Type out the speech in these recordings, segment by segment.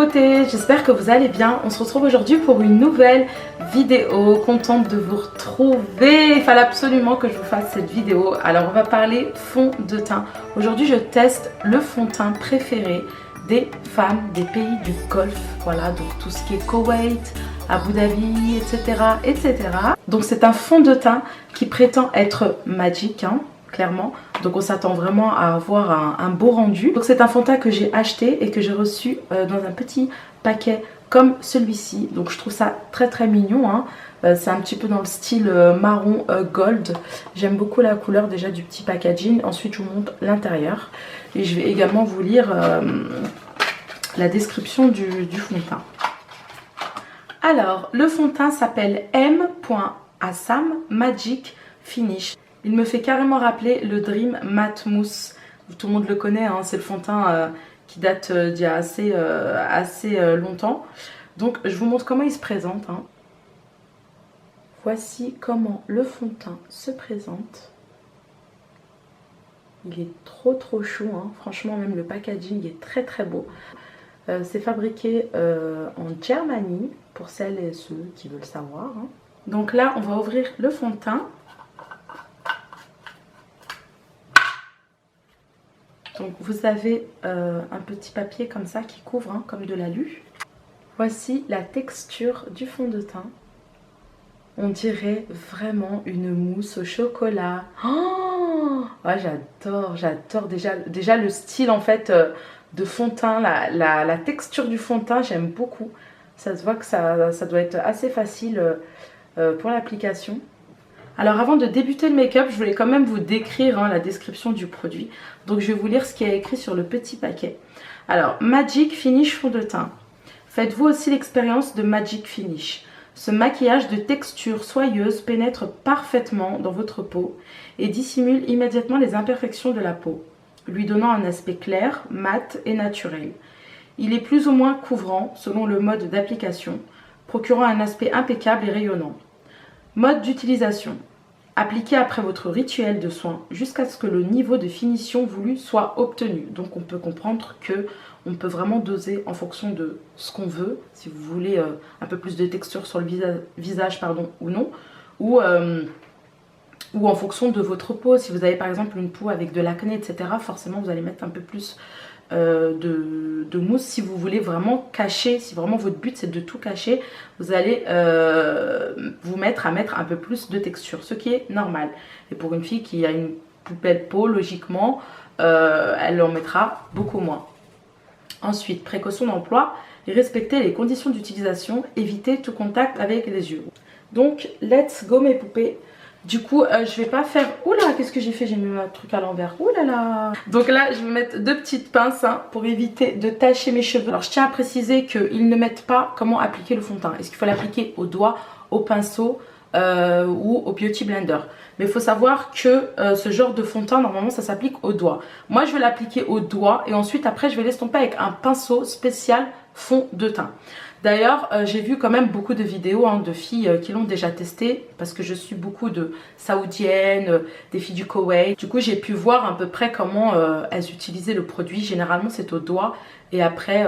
beauté, j'espère que vous allez bien. On se retrouve aujourd'hui pour une nouvelle vidéo. Contente de vous retrouver. Il fallait absolument que je vous fasse cette vidéo. Alors on va parler fond de teint. Aujourd'hui je teste le fond de teint préféré des femmes des pays du Golfe. Voilà, donc tout ce qui est Koweït, Abu Dhabi, etc. etc. Donc c'est un fond de teint qui prétend être magique, hein, clairement. Donc on s'attend vraiment à avoir un beau rendu. Donc c'est un fond de teint que j'ai acheté et que j'ai reçu dans un petit paquet comme celui-ci. Donc je trouve ça très très mignon, hein. C'est un petit peu dans le style marron gold. J'aime beaucoup la couleur déjà du petit packaging. Ensuite je vous montre l'intérieur. Et je vais également vous lire la description du fond de teint. Alors le fond de teint s'appelle M.Assam Magic Finish. Il me fait carrément rappeler le Dream Matte Mousse. Tout le monde le connaît, hein, c'est le fond de teint qui date d'il y a assez longtemps. Donc je vous montre comment il se présente, hein. Voici comment le fond de teint se présente. Il est trop chou, hein. Franchement même le packaging est très très beau. C'est fabriqué en Germanie pour celles et ceux qui veulent savoir, hein. Donc là on va ouvrir le fond de teint. Donc vous avez un petit papier comme ça qui couvre, hein, comme de l'alu. Voici la texture du fond de teint. On dirait vraiment une mousse au chocolat. Oh ouais, j'adore déjà le style en fait de fond de teint, la texture du fond de teint, j'aime beaucoup. Ça se voit que ça doit être assez facile pour l'application. Alors avant de débuter le make-up, je voulais quand même vous décrire, hein, la description du produit. Donc je vais vous lire ce qui est écrit sur le petit paquet. Alors, Magic Finish fond de teint. Faites-vous aussi l'expérience de Magic Finish. Ce maquillage de texture soyeuse pénètre parfaitement dans votre peau et dissimule immédiatement les imperfections de la peau, lui donnant un aspect clair, mat et naturel. Il est plus ou moins couvrant selon le mode d'application, procurant un aspect impeccable et rayonnant. Mode d'utilisation. Appliquez après votre rituel de soin jusqu'à ce que le niveau de finition voulu soit obtenu. Donc on peut comprendre que on peut vraiment doser en fonction de ce qu'on veut. Si vous voulez un peu plus de texture sur le visage ou non. Ou en fonction de votre peau. Si vous avez par exemple une peau avec de l'acné, etc. forcément vous allez mettre un peu plus de mousse. Si vous voulez vraiment cacher, si vraiment votre but c'est de tout cacher, vous allez vous mettre à mettre un peu plus de texture, ce qui est normal. Et pour une fille qui a une plus belle peau, logiquement elle en mettra beaucoup moins. Ensuite, précaution d'emploi, respectez les conditions d'utilisation, évitez tout contact avec les yeux. Donc let's go mes poupées. Du coup, je vais pas faire... Oula, qu'est-ce que j'ai fait? J'ai mis un truc à l'envers. Oulala. Donc là, je vais mettre deux petites pinces, hein, pour éviter de tacher mes cheveux. Alors, je tiens à préciser qu'ils ne mettent pas comment appliquer le fond de teint. Est-ce qu'il faut l'appliquer au doigt, au pinceau ou au beauty blender? Mais il faut savoir que ce genre de fond de teint, normalement, ça s'applique au doigt. Moi, je vais l'appliquer au doigt et ensuite, après, je vais l'estomper avec un pinceau spécial fond de teint. D'ailleurs, j'ai vu quand même beaucoup de vidéos, hein, de filles qui l'ont déjà testé parce que je suis beaucoup de saoudiennes, des filles du Koweït. Du coup, j'ai pu voir à peu près comment elles utilisaient le produit. Généralement, c'est au doigt et après,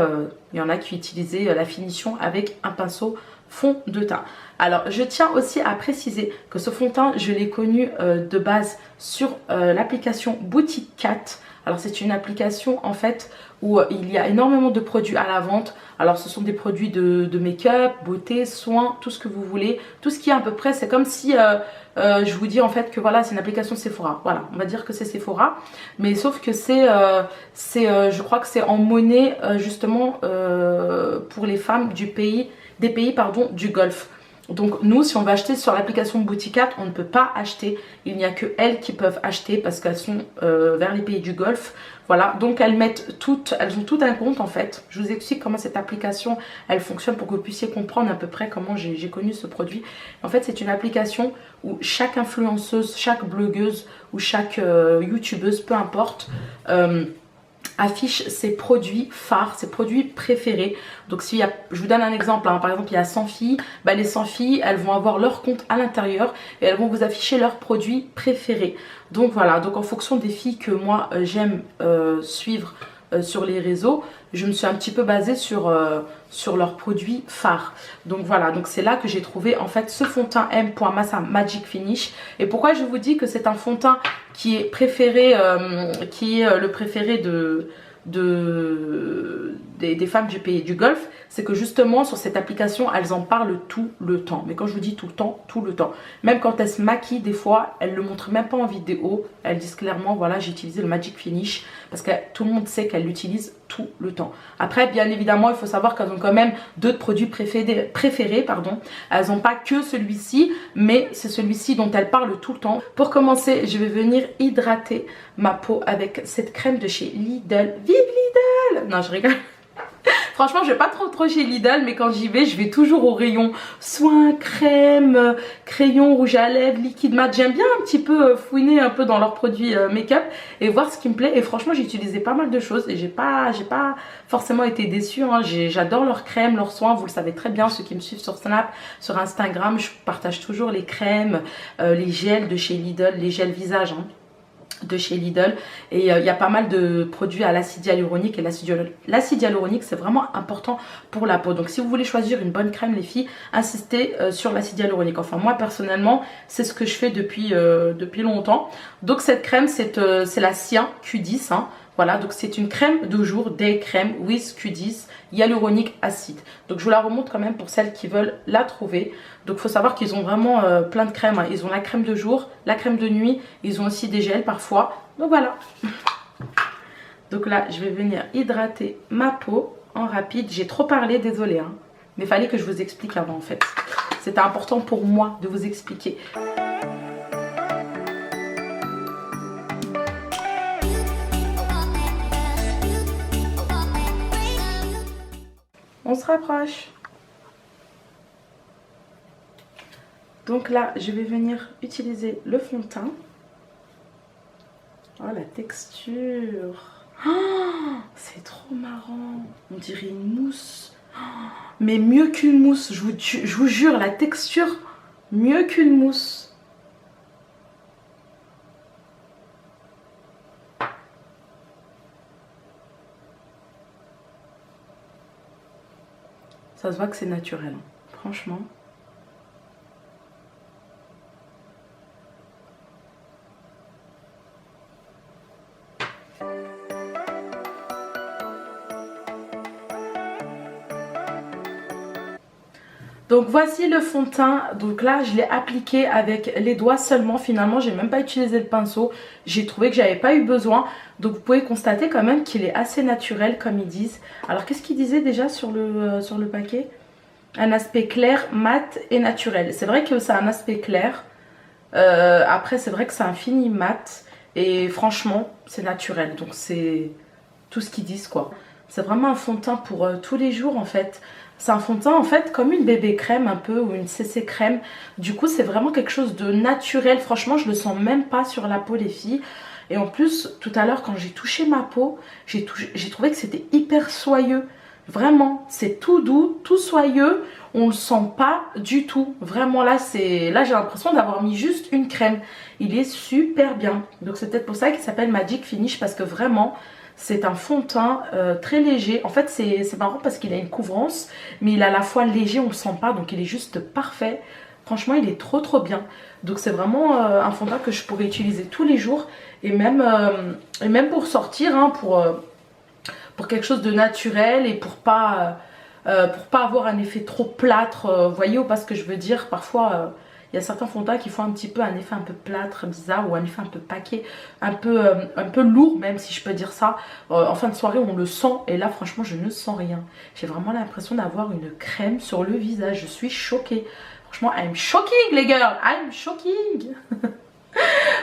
il y en a qui utilisaient la finition avec un pinceau fond de teint. Alors, je tiens aussi à préciser que ce fond de teint, je l'ai connu de base sur l'application Boutique Cat. Alors c'est une application en fait où il y a énormément de produits à la vente. Alors ce sont des produits de make-up, beauté, soins, tout ce que vous voulez. Tout ce qui est à peu près, c'est comme si je vous dis en fait que voilà, c'est une application Sephora. Voilà, on va dire que c'est Sephora. Mais sauf que je crois que c'est en monnaie justement pour les femmes des pays du Golfe. Donc nous, si on va acheter sur l'application Boutique Cat, on ne peut pas acheter. Il n'y a que elles qui peuvent acheter parce qu'elles sont vers les pays du Golfe. Voilà, donc elles ont tout un compte en fait. Je vous explique comment cette application, elle fonctionne pour que vous puissiez comprendre à peu près comment j'ai connu ce produit. En fait, c'est une application où chaque influenceuse, chaque blogueuse ou chaque youtubeuse, peu importe, affiche ses produits phares, ses produits préférés. Donc si je vous donne un exemple, hein, par exemple il y a 100 filles, bah, les 100 filles elles vont avoir leur compte à l'intérieur et elles vont vous afficher leurs produits préférés. Donc voilà, donc en fonction des filles que moi j'aime suivre sur les réseaux, je me suis un petit peu basée sur leurs produits phares. Donc voilà, donc c'est là que j'ai trouvé en fait ce fond de teint M.Massa Magic Finish. Et pourquoi je vous dis que c'est un fond de teint qui est préféré, le préféré des femmes du pays du Golfe, c'est que justement sur cette application elles en parlent tout le temps. Mais quand je vous dis tout le temps, même quand elles se maquillent, des fois elles le montrent même pas en vidéo, elles disent clairement voilà, j'ai utilisé le Magic Finish, parce que tout le monde sait qu'elles l'utilisent tout le temps. Après bien évidemment il faut savoir qu'elles ont quand même d'autres produits préférés pardon. Elles n'ont pas que celui-ci, mais c'est celui-ci dont elles parlent tout le temps. Pour commencer, je vais venir hydrater ma peau avec cette crème de chez Lidl. Vive Lidl! Non, je rigole. Franchement, je vais pas trop chez Lidl, mais quand j'y vais, je vais toujours au rayon soins, crème, crayon, rouge à lèvres, liquide mat. J'aime bien un petit peu fouiner un peu dans leurs produits make-up et voir ce qui me plaît. Et franchement, j'ai utilisé pas mal de choses et j'ai pas forcément été déçue. Hein. J'adore leurs crèmes, leurs soins. Vous le savez très bien, ceux qui me suivent sur Snap, sur Instagram, je partage toujours les crèmes, les gels de chez Lidl, les gels visage. Hein, de chez Lidl, et il y a pas mal de produits à l'acide hyaluronique, et l'acide hyaluronique c'est vraiment important pour la peau. Donc si vous voulez choisir une bonne crème les filles, insistez sur l'acide hyaluronique. Enfin moi personnellement c'est ce que je fais depuis longtemps. Donc cette crème c'est la Cyan Q10 hein. Voilà, donc c'est une crème de jour, day crème with Q10 hyaluronique acide. Donc je vous la remonte quand même pour celles qui veulent la trouver. Donc il faut savoir qu'ils ont vraiment plein de crèmes. Hein. Ils ont la crème de jour, la crème de nuit, ils ont aussi des gels parfois. Donc voilà. Donc là, je vais venir hydrater ma peau en rapide. J'ai trop parlé, désolée. Hein. Mais il fallait que je vous explique avant en fait. C'était important pour moi de vous expliquer. On se rapproche. Donc là, je vais venir utiliser le fond de teint. Oh, la texture. Oh, c'est trop marrant. On dirait une mousse. Oh, mais mieux qu'une mousse. Je vous jure, la texture, mieux qu'une mousse. Ça se voit que c'est naturel, hein. Franchement. Donc voici le fond de teint. Donc là je l'ai appliqué avec les doigts seulement. Finalement j'ai même pas utilisé le pinceau. J'ai trouvé que j'avais pas eu besoin. Donc vous pouvez constater quand même qu'il est assez naturel comme ils disent. Alors qu'est-ce qu'ils disaient déjà sur le paquet? Un aspect clair, mat et naturel. C'est vrai que ça a un aspect clair. Après c'est vrai que c'est un fini mat. Et franchement c'est naturel. Donc c'est tout ce qu'ils disent quoi. C'est vraiment un fond de teint pour tous les jours en fait. C'est un fond de teint en fait comme une bébé crème un peu ou une CC crème. Du coup c'est vraiment quelque chose de naturel. Franchement je le sens même pas sur la peau les filles. Et en plus tout à l'heure quand j'ai touché ma peau, j'ai trouvé que c'était hyper soyeux. Vraiment c'est tout doux, tout soyeux. On le sent pas du tout. Vraiment là j'ai l'impression d'avoir mis juste une crème. Il est super bien. Donc c'est peut-être pour ça qu'il s'appelle Magic Finish parce que vraiment... C'est un fond de teint très léger. En fait, c'est marrant parce qu'il a une couvrance, mais il est à la fois léger, on ne le sent pas, donc il est juste parfait. Franchement, il est trop bien. Donc c'est vraiment un fond de teint que je pourrais utiliser tous les jours et même pour sortir, hein, pour quelque chose de naturel et pour pas avoir un effet trop plâtre. Vous voyez ou pas ce que je veux dire? Parfois... il y a certains fonds de teint qui font un petit peu un effet un peu plâtre, bizarre, ou un effet un peu paquet, un peu lourd même si je peux dire ça. En fin de soirée on le sent et là franchement je ne sens rien. J'ai vraiment l'impression d'avoir une crème sur le visage, je suis choquée. Franchement I'm shocking les girls, I'm shocking.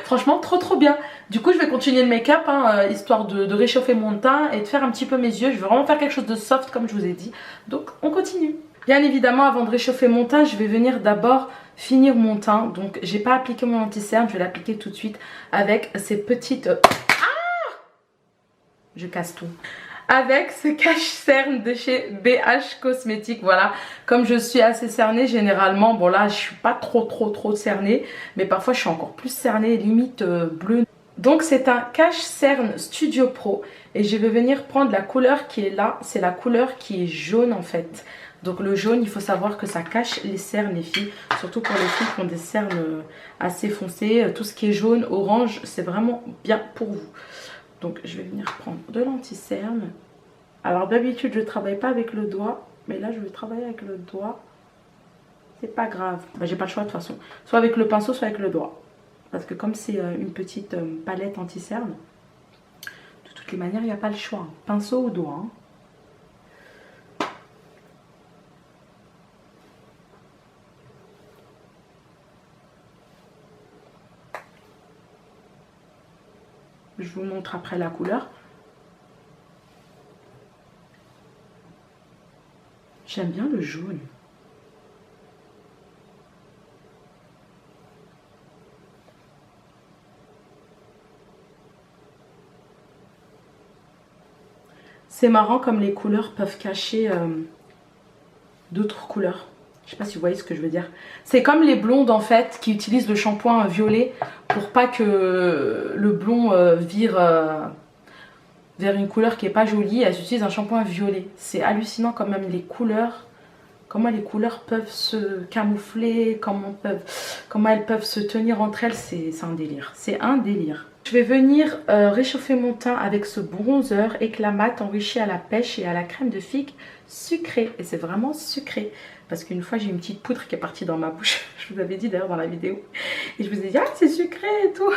Franchement trop bien. Du coup je vais continuer le make-up hein, histoire de réchauffer mon teint et de faire un petit peu mes yeux. Je vais vraiment faire quelque chose de soft comme je vous ai dit. Donc on continue. Bien évidemment avant de réchauffer mon teint je vais venir d'abord finir mon teint. Donc j'ai pas appliqué mon anti-cerne, je vais l'appliquer tout de suite avec ces petites... Ah, je casse tout. Avec ce cache-cerne de chez BH Cosmétiques. Voilà, comme je suis assez cernée généralement, bon là je suis pas trop cernée, mais parfois je suis encore plus cernée, limite bleu. Donc c'est un Cache Cerne Studio Pro et je vais venir prendre la couleur qui est là, c'est la couleur qui est jaune en fait. Donc le jaune, il faut savoir que ça cache les cernes les filles, surtout pour les filles qui ont des cernes assez foncées. Tout ce qui est jaune, orange, c'est vraiment bien pour vous. Donc je vais venir prendre de l'anti-cerne. Alors d'habitude je ne travaille pas avec le doigt, mais là je vais travailler avec le doigt. C'est pas grave, bah, j'ai pas le choix de toute façon. Soit avec le pinceau, soit avec le doigt. Parce que comme c'est une petite palette anti-cerne, de toutes les manières, il n'y a pas le choix. Hein. Pinceau ou doigt. Hein. Je vous montre après la couleur. J'aime bien le jaune. C'est marrant comme les couleurs peuvent cacher d'autres couleurs. Je sais pas si vous voyez ce que je veux dire. C'est comme les blondes en fait qui utilisent le shampoing violet pour pas que le blond vire vers une couleur qui est pas jolie. Elles utilisent un shampoing violet. C'est hallucinant quand même les couleurs. Comment les couleurs peuvent se camoufler, comment elles peuvent se tenir entre elles. C'est un délire. C'est un délire. Je vais venir réchauffer mon teint avec ce bronzer éclat mat enrichi à la pêche et à la crème de figue sucrée. Et c'est vraiment sucré. Parce qu'une fois, j'ai une petite poudre qui est partie dans ma bouche. Je vous avais dit d'ailleurs dans la vidéo. Et je vous ai dit, ah, c'est sucré et tout.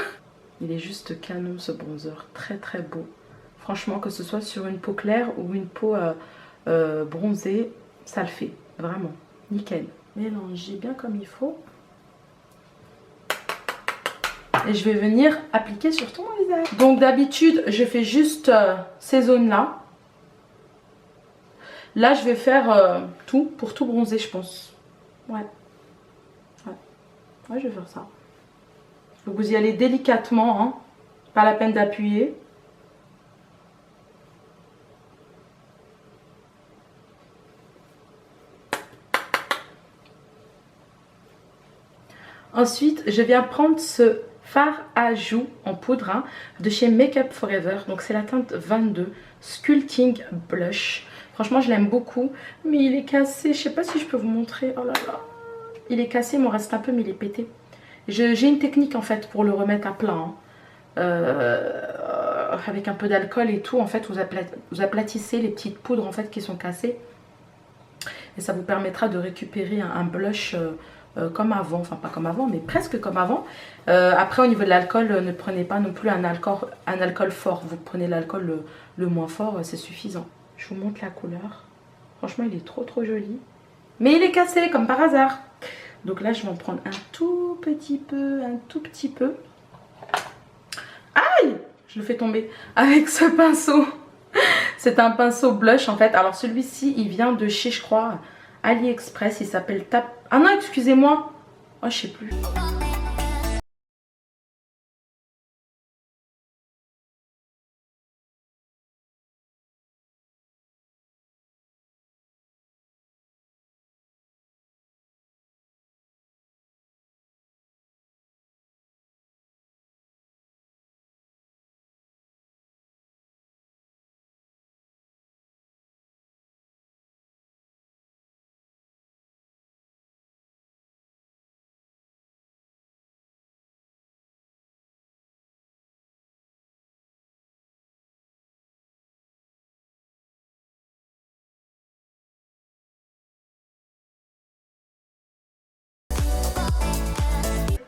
Il est juste canon ce bronzer. Très très beau. Franchement, que ce soit sur une peau claire ou une peau bronzée, ça le fait. Vraiment. Nickel. Mélangez bien comme il faut. Et je vais venir appliquer sur tout mon visage. Donc d'habitude, je fais juste ces zones-là. Là, je vais faire tout pour tout bronzer, je pense. Ouais. Ouais, je vais faire ça. Donc vous y allez délicatement, hein. Pas la peine d'appuyer. Ensuite, je viens prendre ce fard à joues en poudre hein, de chez Make Up Forever. Donc c'est la teinte 22 Sculpting Blush. Franchement, je l'aime beaucoup. Mais il est cassé. Je sais pas si je peux vous montrer. Oh là là. Il est cassé, il m'en reste un peu, mais il est pété. J'ai une technique en fait pour le remettre à plat. Hein. Avec un peu d'alcool et tout. En fait, vous aplatissez les petites poudres en fait qui sont cassées. Et ça vous permettra de récupérer un blush... comme avant, enfin pas comme avant mais presque comme avant. Après au niveau de l'alcool, ne prenez pas non plus un alcool fort, vous prenez l'alcool le moins fort, c'est suffisant. Je vous montre la couleur, franchement il est trop joli, mais il est cassé comme par hasard. Donc là je vais en prendre un tout petit peu. Aïe, je le fais tomber avec ce pinceau. C'est un pinceau blush en fait. Alors celui-ci il vient de chez, je crois, AliExpress, il s'appelle Tap... Ah non, excusez-moi. Oh, je sais plus.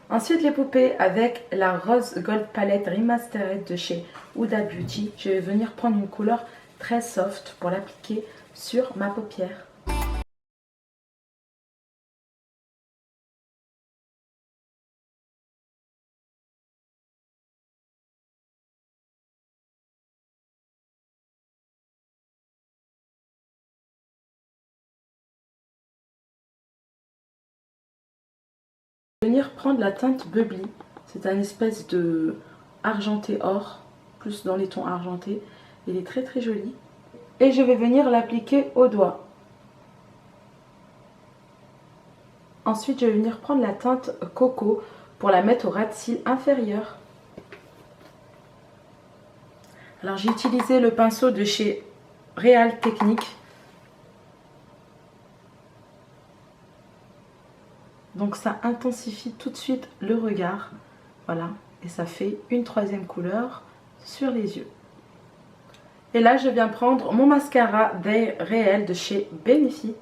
Ensuite les poupées avec la Rose Gold Palette Remastered de chez Huda Beauty. Je vais venir prendre une couleur très soft pour l'appliquer sur ma paupière. Je vais venir prendre la teinte Bubbly. C'est un espèce de argenté or, plus dans les tons argentés. Il est très joli. Et je vais venir l'appliquer au doigt. Ensuite, je vais venir prendre la teinte Coco pour la mettre au ras de cils inférieur. Alors j'ai utilisé le pinceau de chez Real Technique. Donc ça intensifie tout de suite le regard. Voilà. Et ça fait une troisième couleur sur les yeux. Et là je viens prendre mon mascara Day Réel de chez Benefit.